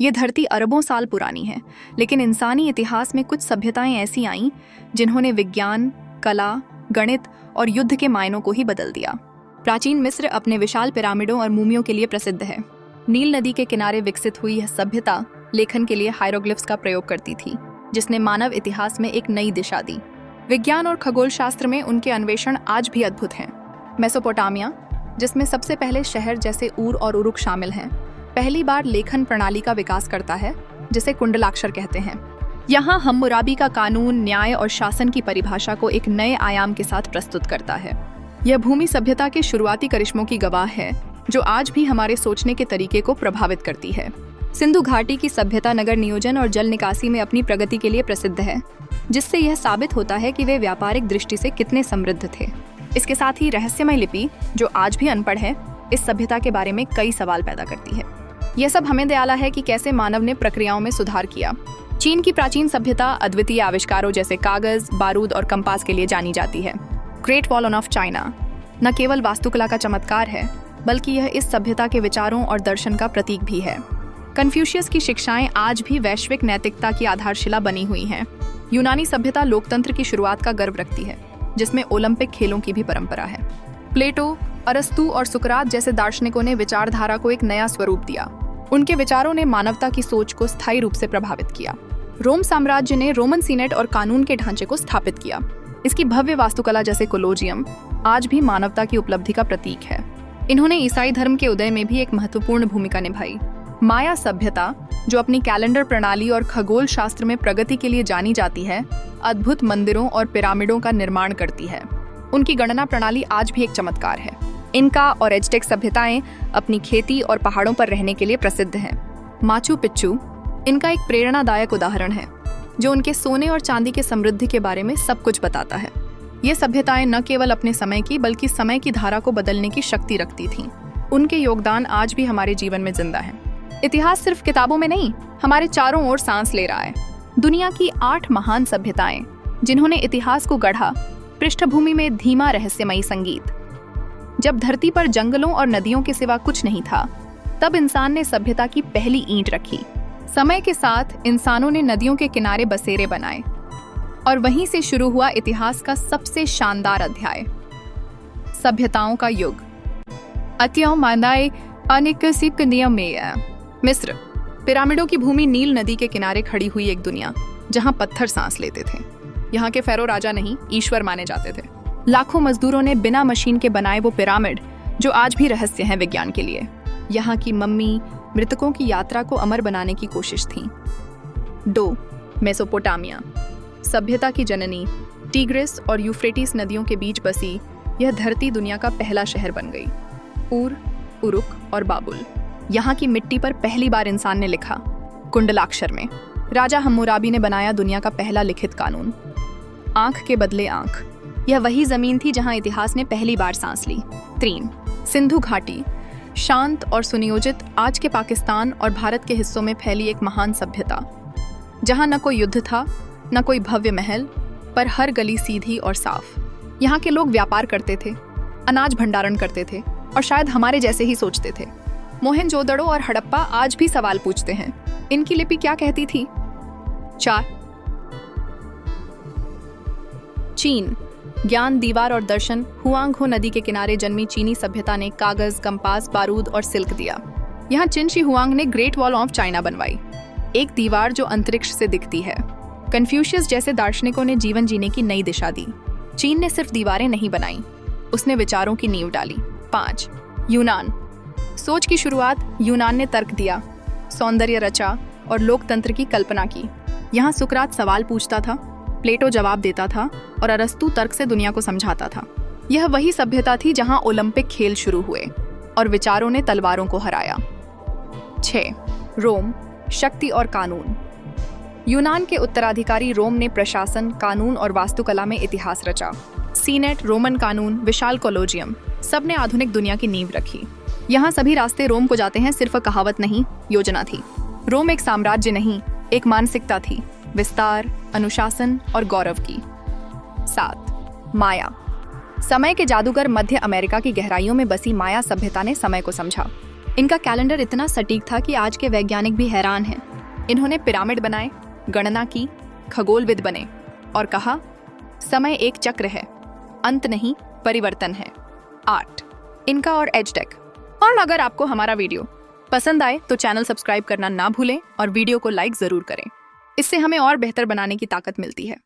ये धरती अरबों साल पुरानी है, लेकिन इंसानी इतिहास में कुछ सभ्यताएं ऐसी आईं जिन्होंने विज्ञान, कला, गणित और युद्ध के मायनों को ही बदल दिया। प्राचीन मिस्र अपने विशाल पिरामिडों और मूमियों के लिए प्रसिद्ध है। नील नदी के किनारे विकसित हुई यह सभ्यता लेखन के लिए हायरोग्लिफ्स का प्रयोग करती थी, जिसने मानव इतिहास में एक नई दिशा दी। विज्ञान और खगोल शास्त्र में उनके अन्वेषण आज भी अद्भुत हैं। मेसोपोटामिया, जिसमें सबसे पहले शहर जैसे ऊर और उरुक शामिल हैं, पहली बार लेखन प्रणाली का विकास करता है, जिसे कुंडलाक्षर कहते हैं। यहाँ हम्मुराबी का कानून, न्याय और शासन की परिभाषा को एक नए आयाम के साथ प्रस्तुत करता है। यह भूमि सभ्यता के शुरुआती करिश्मों की गवाह है, जो आज भी हमारे सोचने के तरीके को प्रभावित करती है। सिंधु घाटी की सभ्यता नगर नियोजन और जल निकासी में अपनी प्रगति के लिए प्रसिद्ध है, जिससे यह साबित होता है कि वे व्यापारिक दृष्टि से कितने समृद्ध थे। इसके साथ ही रहस्यमय लिपि, जो आज भी अनपढ़ है, इस सभ्यता के बारे में कई सवाल पैदा करती है। यह सब हमें दयाला है कि कैसे मानव ने प्रक्रियाओं में सुधार किया। चीन की प्राचीन सभ्यता अद्वितीय आविष्कारों जैसे कागज, बारूद और कंपास के लिए जानी जाती है। ग्रेट वॉल ऑफ चाइना न केवल वास्तुकला का चमत्कार है, बल्कि यह इस सभ्यता के विचारों और दर्शन का प्रतीक भी है। कन्फ्यूशियस की शिक्षाएं आज भी वैश्विक नैतिकता की आधारशिला बनी हुई हैं। यूनानी सभ्यता लोकतंत्र की शुरुआत का गर्व रखती है, जिसमें ओलंपिक खेलों की भी परंपरा है। प्लेटो, अरस्तु और सुकरात जैसे दार्शनिकों ने विचारधारा को एक नया स्वरूप दिया। उनके विचारों ने मानवता की सोच को स्थायी रूप से प्रभावित किया। रोम साम्राज्य ने रोमन सीनेट और कानून के ढांचे को स्थापित किया। इसकी भव्य वास्तुकला जैसे कोलोजियम आज भी मानवता की उपलब्धि का प्रतीक है। इन्होंने ईसाई धर्म के उदय में भी एक महत्वपूर्ण भूमिका निभाई। माया सभ्यता, जो अपनी कैलेंडर प्रणाली और खगोल शास्त्र में प्रगति के लिए जानी जाती है, अद्भुत मंदिरों और पिरामिडों का निर्माण करती है। उनकी गणना प्रणाली आज भी एक चमत्कार है। इनका और एज़टेक सभ्यताएं अपनी खेती और पहाड़ों पर रहने के लिए प्रसिद्ध हैं। माचू पिच्चू इनका एक प्रेरणादायक उदाहरण है, जो उनके सोने और चांदी के समृद्धि के बारे में सब कुछ बताता है। ये सभ्यताएं न केवल अपने समय की, बल्कि समय की धारा को बदलने की शक्ति रखती थीं। उनके योगदान आज भी हमारे जीवन में जिंदा है। इतिहास सिर्फ किताबों में नहीं, हमारे चारों ओर सांस ले रहा है। दुनिया की 8 महान सभ्यताएं, जिन्होंने इतिहास को गढ़ा। पृष्ठभूमि में धीमा रहस्यमयी संगीत। जब धरती पर जंगलों और नदियों के सिवा कुछ नहीं था, तब इंसान ने सभ्यता की पहली ईंट रखी। समय के साथ इंसानों ने नदियों के किनारे बसेरे बनाए, और वहीं से शुरू हुआ इतिहास का सबसे शानदार अध्याय, सभ्यताओं का युग। मिस्र, पिरामिडों की भूमि, नील नदी के किनारे खड़ी हुई एक दुनिया जहां पत्थर सांस लेते थे। यहाँ के फेरो राजा नहीं, ईश्वर माने जाते थे। लाखों मजदूरों ने बिना मशीन के बनाए वो पिरामिड, जो आज भी रहस्य हैं विज्ञान के लिए। यहाँ की मम्मी मृतकों की यात्रा को अमर बनाने की कोशिश थी। 2. मेसोपोटामिया, सभ्यता की जननी। टीग्रिस और यूफ्रेटिस नदियों के बीच बसी यह धरती दुनिया का पहला शहर बन गई। ऊर, उरुक और बाबुल, यहाँ की मिट्टी पर पहली बार इंसान ने लिखा, कुंडलाक्षर में। राजा हम्मुराबी ने बनाया दुनिया का पहला लिखित कानून, आंख के बदले आंख। यह वही जमीन थी जहां इतिहास ने पहली बार सांस ली। 3. सिंधु घाटी, शांत और सुनियोजित, आज के पाकिस्तान और भारत के हिस्सों में फैली एक महान सभ्यता, जहां न कोई युद्ध था, न कोई भव्य महल, पर हर गली सीधी और साफ। यहाँ के लोग व्यापार करते थे, अनाज भंडारण करते थे, और शायद हमारे जैसे ही सोचते थे। मोहनजोदड़ो और हड़प्पा आज भी सवाल पूछते हैं, इनकी लिपि क्या कहती थी? 4. चीन, ज्ञान, दीवार और दर्शन। हुआंगहो नदी के किनारे जन्मी चीनी सभ्यता ने कागज, कंपास, बारूद और सिल्क दिया। यहाँ चिन शी हुआंग ने ग्रेट वॉल ऑफ चाइना बनवाई, एक दीवार जो अंतरिक्ष से दिखती है। कन्फ्यूशियस जैसे दार्शनिकों ने जीवन जीने की नई दिशा दी। चीन ने सिर्फ दीवारें नहीं बनाई, उसने विचारों की नींव डाली। 5. यूनान, सोच की शुरुआत। यूनान ने तर्क दिया, सौंदर्य रचा और लोकतंत्र की कल्पना की। यहाँ सुकरात सवाल पूछता था, प्लेटो जवाब देता था, और अरस्तु तर्क से दुनिया को समझाता था। यह वही सभ्यता थी जहां ओलंपिक खेल शुरू हुए और विचारों ने तलवारों को हराया। 6. रोम, शक्ति और कानून। यूनान के उत्तराधिकारी रोम ने प्रशासन, कानून और वास्तुकला में इतिहास रचा। सीनेट, रोमन कानून, विशाल कोलोजियम, सब ने आधुनिक दुनिया की नींव रखी। यहाँ सभी रास्ते रोम को जाते हैं, सिर्फ कहावत नहीं, योजना थी। रोम एक साम्राज्य नहीं, एक मानसिकता थी, विस्तार, अनुशासन और गौरव की। 7. माया, समय के जादूगर। मध्य अमेरिका की गहराइयों में बसी माया सभ्यता ने समय को समझा। इनका कैलेंडर इतना सटीक था कि आज के वैज्ञानिक भी हैरान हैं। इन्होंने पिरामिड बनाए, गणना की, खगोलविद बने और कहा, समय एक चक्र है, अंत नहीं परिवर्तन है। 8 इनका और एजटेक। और अगर आपको हमारा वीडियो पसंद आए तो चैनल सब्सक्राइब करना ना भूलें और वीडियो को लाइक जरूर करें। इससे हमें और बेहतर बनाने की ताकत मिलती है।